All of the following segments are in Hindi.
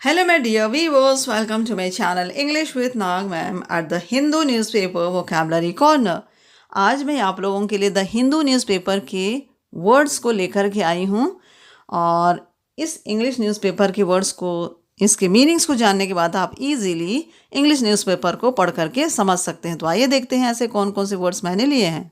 Hello, my dear viewers. Welcome to my channel English with Nag Ma'am at the Hindu newspaper vocabulary corner. आज मैं आप लोगों के लिए द हिंदू न्यूज़पेपर के वर्ड्स को लेकर के आई हूँ और इस इंग्लिश न्यूज़पेपर के वर्ड्स को इसके मीनिंग्स को जानने के बाद आप इजीली इंग्लिश न्यूज़पेपर को पढ़ करके समझ सकते हैं। तो आइए देखते हैं ऐसे कौन कौन से वर्ड्स मैंने लिए हैं।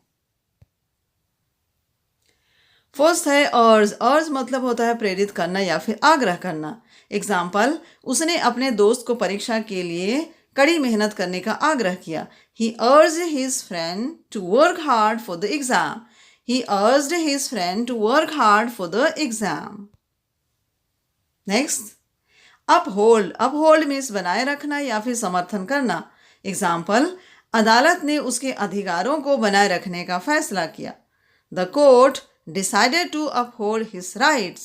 फर्स्ट है अर्ज। अर्ज मतलब होता है प्रेरित करना या फिर आग्रह करना। एग्जाम्पल, उसने अपने दोस्त को परीक्षा के लिए कड़ी मेहनत करने का आग्रह किया। He urge his friend to work hard for the exam. He urge his friend to work hard for the exam. Next, uphold. Uphold means बनाए रखना या फिर समर्थन करना। एग्जाम्पल, अदालत ने उसके अधिकारों को बनाए रखने का फैसला किया। The court decided to uphold his rights.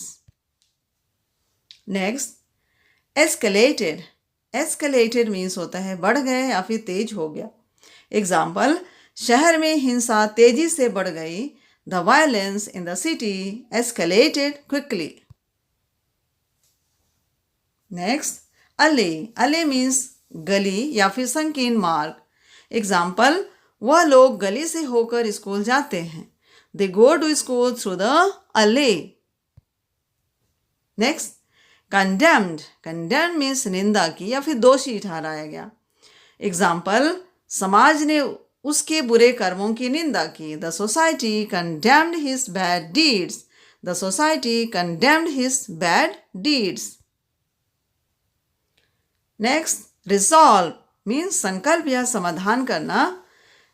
Next, escalated. Escalated means होता है बढ़ गए या फिर तेज हो गया। एग्जाम्पल, शहर में हिंसा तेजी से बढ़ गई। The violence in the city escalated quickly. Next, alley. Alley means गली या फिर संकीर्ण मार्ग। एग्जाम्पल, वह लोग गली से होकर स्कूल जाते हैं। They go to school through the alley. Next, condemned. Condemned means निंदा की या फिर दोषी ठहराया गया। एग्जाम्पल, समाज ने उसके बुरे कर्मों की निंदा की। The society condemned his bad deeds. The society condemned his bad deeds. Next, resolve means संकल्प या समाधान करना।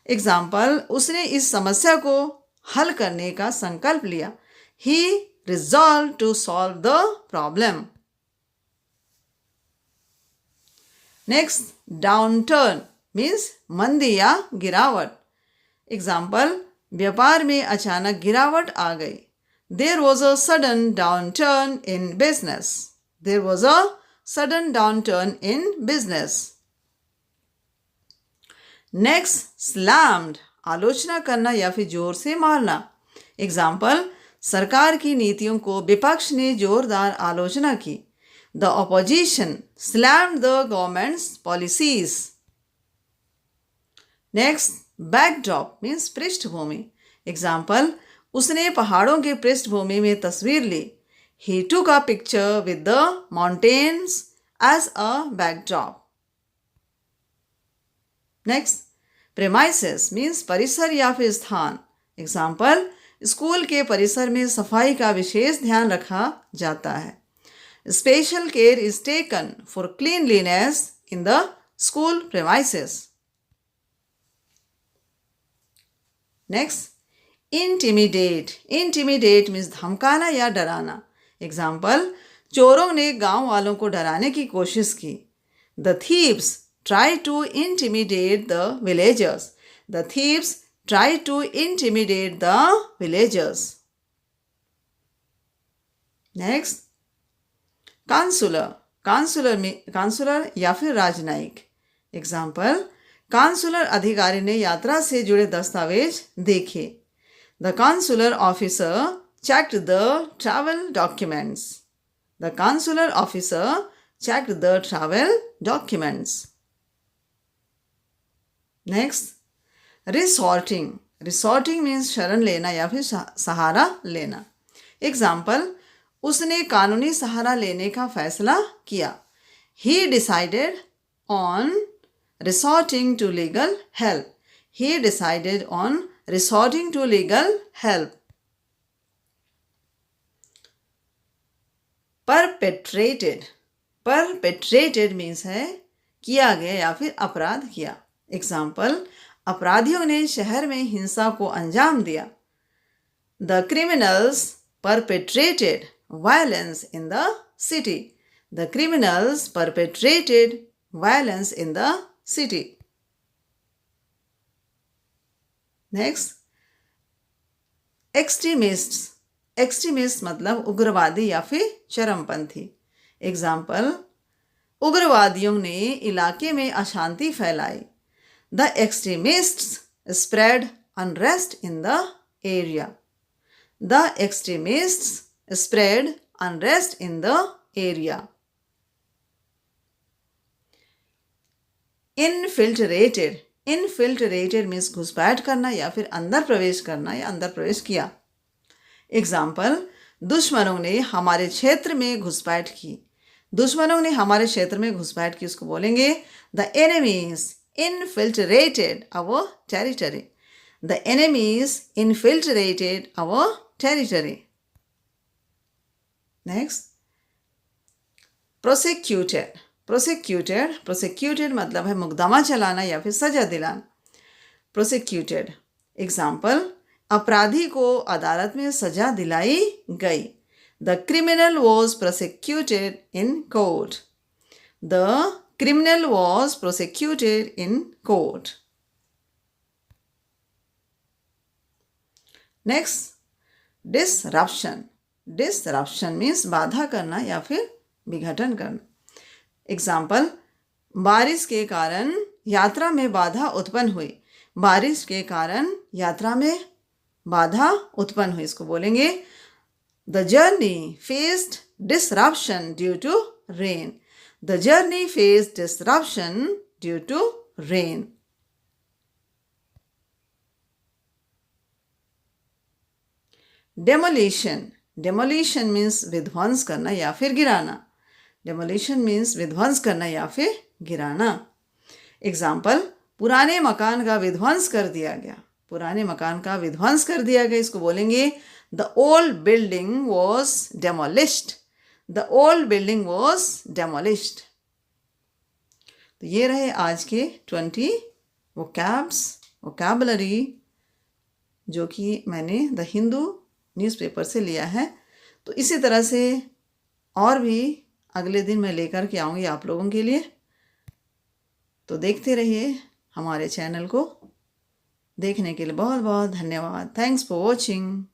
एग्जाम्पल, उसने इस समस्या को हल करने का संकल्प लिया। He resolved to solve the problem. Next, downturn means मंदी या गिरावट। एग्जाम्पल, व्यापार में अचानक गिरावट आ गई। There was a sudden downturn in business. There was a sudden downturn in business. Next, slammed. आलोचना करना या फिर जोर से मारना। एग्जाम्पल, सरकार की नीतियों को विपक्ष ने जोरदार आलोचना की। The opposition slammed the government's policies. Next, backdrop means पृष्ठभूमि। एग्जाम्पल, उसने पहाड़ों के पृष्ठभूमि में तस्वीर ली। He took a picture with the mountains as a backdrop. Next, premises means परिसर या फिर स्थान। एग्जाम्पल, स्कूल के परिसर में सफाई का विशेष ध्यान रखा जाता है। Special care is taken for cleanliness in the school premises. Next, intimidate. Intimidate means धमकाना या डराना। एग्जाम्पल, चोरों ने गांव वालों को डराने की कोशिश की। The thieves try to intimidate the villagers. The thieves try to intimidate the villagers. Next, consular. Consular या फिर राजनयिक। एग्जाम्पल, काउंसलर अधिकारी ने यात्रा से जुड़े दस्तावेज देखे। The consular officer checked the travel documents. The consular officer checked the travel documents. Next, resorting. Resorting means शरण लेना या फिर सहारा लेना। एग्जाम्पल, उसने कानूनी सहारा लेने का फैसला किया। He decided on resorting to legal help. He decided on resorting to legal help. Perpetrated. Perpetrated means है किया गया या फिर अपराध किया। एग्जाम्पल, अपराधियों ने शहर में हिंसा को अंजाम दिया। The criminals perpetrated violence in the city. The criminals perpetrated violence in the city. Next, extremists. Extremist मतलब उग्रवादी या फिर चरमपंथी। एग्जाम्पल, उग्रवादियों ने इलाके में अशांति फैलाई। The extremists spread unrest in the area. The extremists spread unrest in the area. Infiltrated, infiltrated means घुसपैठ करना या फिर अंदर प्रवेश करना या अंदर प्रवेश किया। एग्जाम्पल, दुश्मनों ने हमारे क्षेत्र में घुसपैठ की। दुश्मनों ने हमारे क्षेत्र में घुसपैठ की, उसको बोलेंगे the enemies infiltrated our territory. The enemies infiltrated our territory. Next, prosecuted. Prosecuted, prosecuted मतलब है मुकदमा चलाना या फिर सजा दिलाना। प्रोसिक्यूटेड। एग्जाम्पल, अपराधी को अदालत में सजा दिलाई गई। The criminal was prosecuted in court. The criminal was prosecuted in court. Next, disruption. Disruption means बाधा करना या फिर विघटन करना। एग्जाम्पल, बारिश के कारण यात्रा में बाधा उत्पन्न हुई। बारिश के कारण यात्रा में बाधा उत्पन्न हुई, इसको बोलेंगे the journey faced disruption due to rain. The journey faced disruption due to rain. Demolition. Demolition means विध्वंस करना या फिर गिराना। डेमोलिशन मीन्स विध्वंस करना या फिर गिराना। एग्जाम्पल, पुराने मकान का विध्वंस कर दिया गया। पुराने मकान का विध्वंस कर दिया गया, इसको बोलेंगे the old building was demolished. The old building was demolished. तो ये रहे आज के 20 वोकैबुलरी जो कि मैंने द हिंदू न्यूज़पेपर से लिया है। तो इसी तरह से और भी अगले दिन मैं लेकर के आऊँगी आप लोगों के लिए। तो देखते रहिए हमारे चैनल को। देखने के लिए बहुत बहुत धन्यवाद। Thanks for watching.